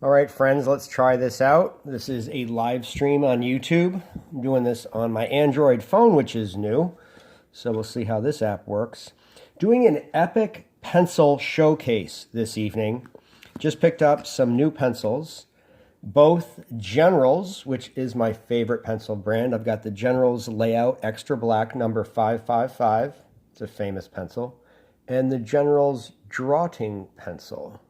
All right, friends, let's try this out. This is a live stream on YouTube. I'm doing this on my Android phone, which is new. So we'll see how this app works. Doing an epic pencil showcase this evening. Just picked up some new pencils. Both Generals, which is my favorite pencil brand. I've got the Generals Layout Extra Black number 555. It's a famous pencil. And the Generals Draughting Pencil.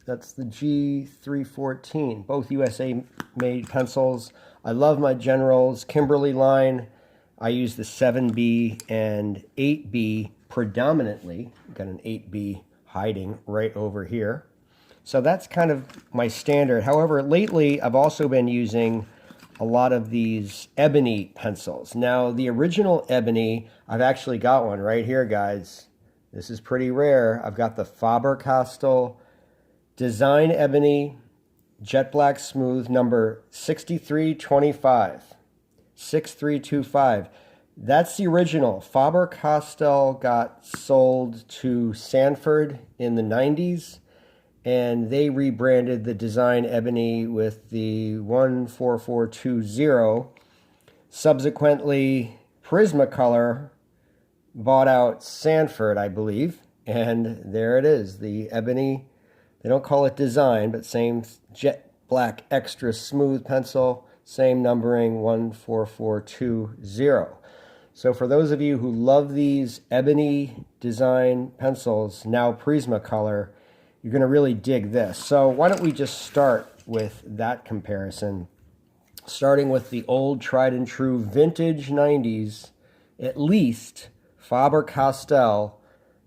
That's the G314, both USA-made pencils. I love my Generals Kimberly line. I use the 7B and 8B predominantly. Got an 8B hiding right over here. So that's kind of my standard. However, lately I've also been using a lot of these Ebony pencils. Now, the original Ebony, I've actually got one right here, guys. This is pretty rare. I've got the Faber Castell Design Ebony Jet Black Smooth number 6325. 6325. That's the original. Faber Castell got sold to Sanford in the 90s, and they rebranded the Design Ebony with the 14420. Subsequently, Prismacolor bought out Sanford, I believe, and there it is, the Ebony. They don't call it Design, but same Jet Black Extra Smooth pencil, same numbering, 14420. So for those of you who love these Ebony Design pencils, now Prismacolor, you're going to really dig this. So why don't we just start with that comparison, starting with the old tried and true vintage 90s, at least Faber Castell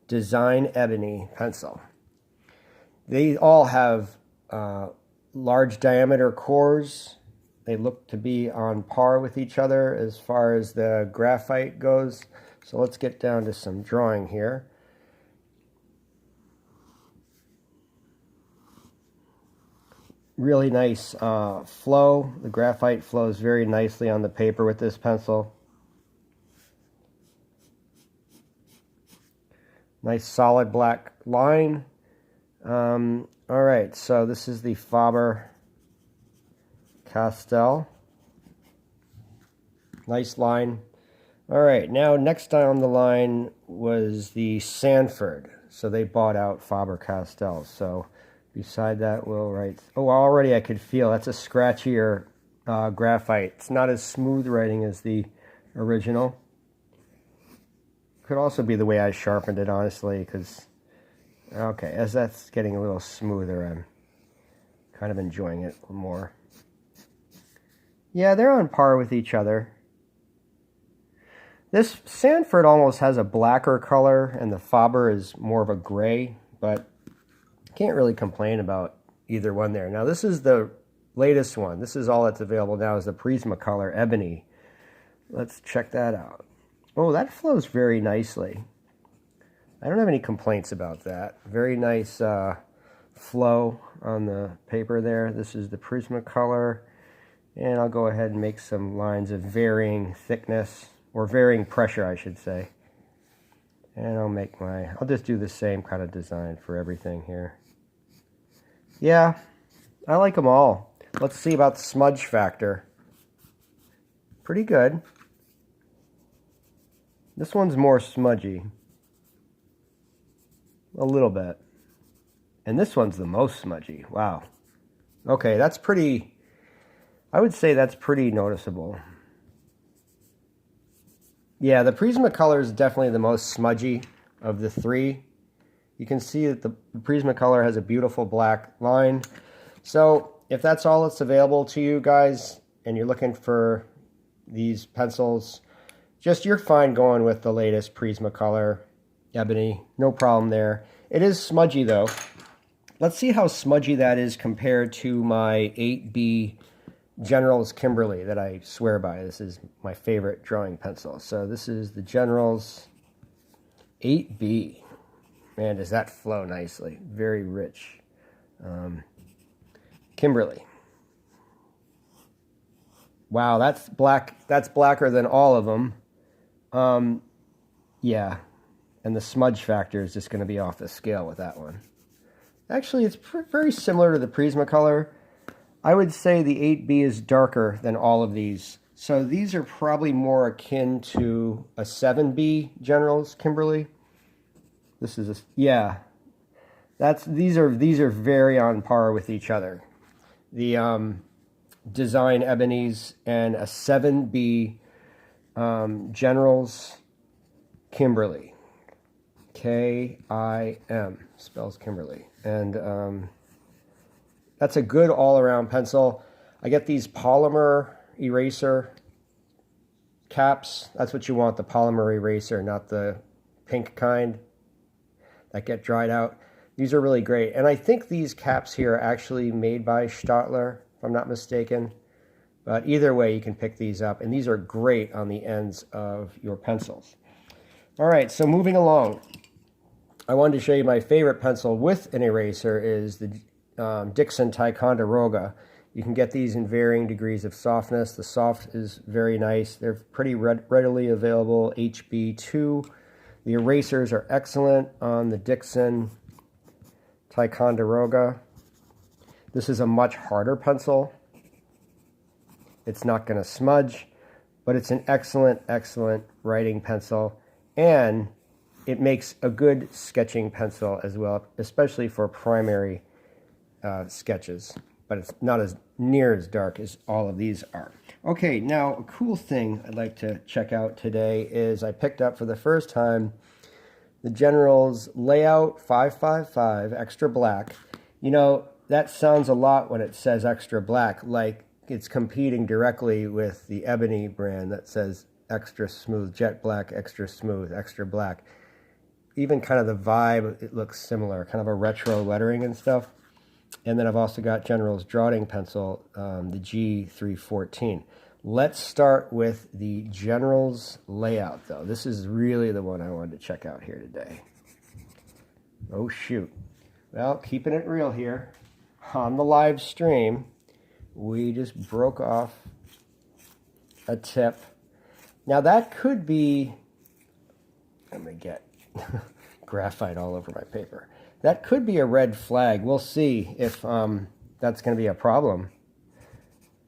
Design Ebony pencil. They all have large diameter cores. They look to be on par with each other as far as the graphite goes. So let's get down to some drawing here. Really nice flow. The graphite flows very nicely on the paper with this pencil. Nice solid black line. All right, so this is the Faber Castell. Nice line. All right, now next on the line was the Sanford. So they bought out Faber Castell. So beside that, we'll write... Oh, already I could feel that's a scratchier graphite. It's not as smooth writing as the original. Could also be the way I sharpened it, honestly, because... Okay, as that's getting a little smoother, I'm kind of enjoying it more. Yeah, they're on par with each other. This Sanford almost has a blacker color, and the Faber is more of a gray, but can't really complain about either one there. Now, this is the latest one. This is all that's available now is the Prismacolor Ebony. Let's check that out. Oh, that flows very nicely. I don't have any complaints about that. Very nice flow on the paper there. This is the Prismacolor, and I'll go ahead and make some lines of varying thickness, or varying pressure, I should say. And I'll just do the same kind of design for everything here. Yeah, I like them all. Let's see about the smudge factor. Pretty good. This one's more smudgy. A little bit. And this one's the most smudgy. Wow. Okay, that's pretty... I would say that's pretty noticeable. Yeah, the Prismacolor is definitely the most smudgy of the three. You can see that the Prismacolor has a beautiful black line. So if that's all that's available to you guys, and you're looking for these pencils, you're fine going with the latest Prismacolor Ebony. No problem there. It is smudgy though. Let's see how smudgy that is compared to my 8B Generals Kimberly that I swear by. This is my favorite drawing pencil. So this is the Generals 8B. Man, does that flow nicely. Very rich. Kimberly. Wow, that's black. That's blacker than all of them. Yeah. And the smudge factor is just going to be off the scale with that one. Actually, it's very similar to the Prismacolor. I would say the 8B is darker than all of these. So these are probably more akin to a 7B Generals, Kimberly. This is yeah. These are very on par with each other. The Design Ebonies and a 7B Generals Kimberly. K-I-M spells Kimberly. And that's a good all-around pencil. I get these polymer eraser caps. That's what you want, the polymer eraser, not the pink kind that get dried out. These are really great. And I think these caps here are actually made by Staedtler, if I'm not mistaken. But either way, you can pick these up. And these are great on the ends of your pencils. All right, so moving along. I wanted to show you my favorite pencil with an eraser is the Dixon Ticonderoga. You can get these in varying degrees of softness. The soft is very nice. They're pretty readily available, HB2. The erasers are excellent on the Dixon Ticonderoga. This is a much harder pencil. It's not going to smudge, but it's an excellent, excellent writing pencil. And it makes a good sketching pencil as well, especially for primary sketches. But it's not as near as dark as all of these are. Okay, now a cool thing I'd like to check out today is I picked up for the first time the General's Layout 555 Extra Black. You know, that sounds a lot when it says extra black, like it's competing directly with the Ebony brand that says extra smooth, jet black, extra smooth, extra black. Even kind of the vibe, it looks similar, kind of a retro lettering and stuff. And then I've also got General's Draughting Pencil, the G314. Let's start with the General's Layout, though. This is really the one I wanted to check out here today. Oh, shoot. Well, keeping it real here. On the live stream, we just broke off a tip. Now, that could be... I'm going to get graphite all over my paper. That could be a red flag. We'll see if that's going to be a problem.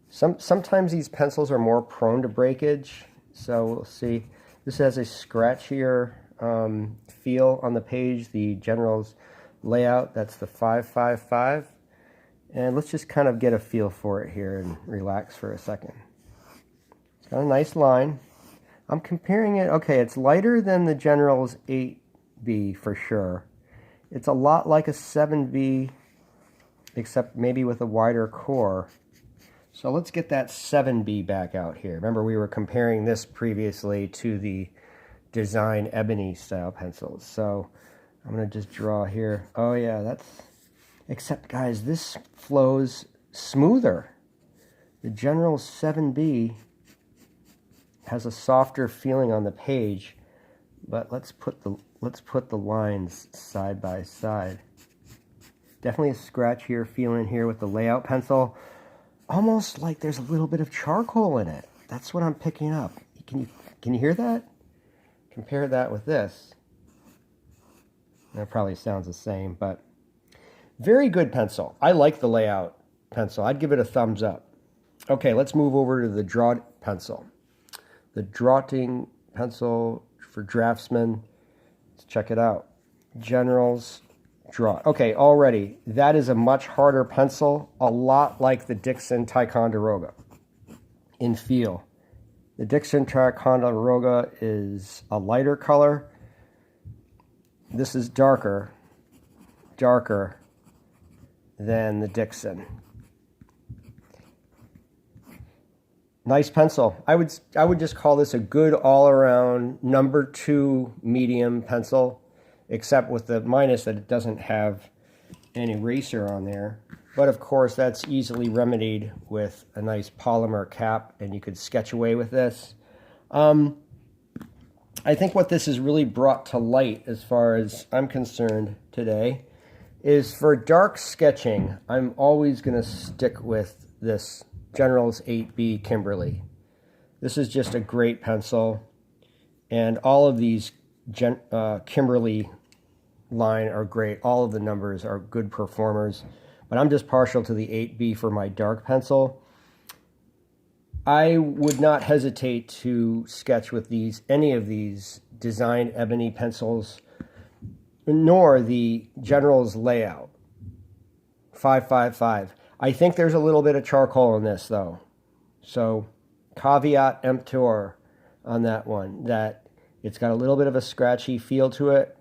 Sometimes these pencils are more prone to breakage, so we'll see. This has a scratchier feel on the page, the General's Layout. That's the 555. And let's just kind of get a feel for it here and relax for a second. It's got a nice line. I'm comparing it. Okay, it's lighter than the General's 8B for sure. It's a lot like a 7B, except maybe with a wider core. So let's get that 7B back out here. Remember, we were comparing this previously to the Design Ebony style pencils. So I'm going to just draw here. Oh yeah, that's... Except, guys, this flows smoother. The General 7B has a softer feeling on the page, but let's put the lines side by side. Definitely a scratchier feeling here with the Layout pencil. Almost like there's a little bit of charcoal in it. That's what I'm picking up. Can you hear that? Compare that with this. That probably sounds the same, but very good pencil. I like the Layout pencil. I'd give it a thumbs up. Okay, let's move over to the Draughting pencil. The Draughting pencil for draftsmen. Let's check it out. General's Draw. Okay, already, that is a much harder pencil, a lot like the Dixon Ticonderoga in feel. The Dixon Ticonderoga is a lighter color. This is darker than the Dixon. Nice pencil. I would just call this a good all-around number 2 medium pencil, except with the minus that it doesn't have an eraser on there. But of course, that's easily remedied with a nice polymer cap, and you could sketch away with this. I think what this has really brought to light, as far as I'm concerned today, is for dark sketching, I'm always going to stick with this General's 8B Kimberly. This is just a great pencil, and all of these Kimberly line are great. All of the numbers are good performers, but I'm just partial to the 8B for my dark pencil. I would not hesitate to sketch with any of these design ebony pencils, nor the General's Layout 555. I think there's a little bit of charcoal in this though, so caveat emptor on that one, that it's got a little bit of a scratchy feel to it.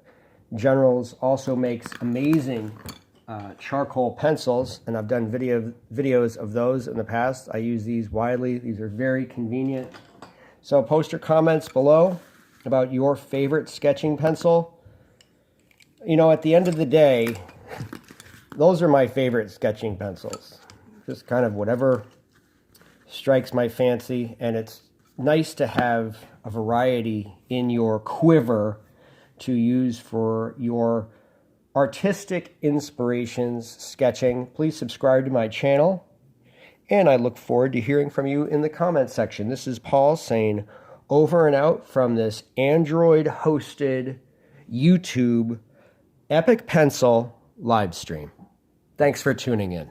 General's also makes amazing charcoal pencils, and I've done videos of those in the past. I use these widely. These are very convenient. So post your comments below about your favorite sketching pencil. You know, at the end of the day, those are my favorite sketching pencils. Just kind of whatever strikes my fancy, and it's nice to have a variety in your quiver to use for your artistic inspirations sketching. Please subscribe to my channel, and I look forward to hearing from you in the comment section. This is Paul saying over and out from this Android-hosted YouTube Epic Pencil live stream. Thanks for tuning in.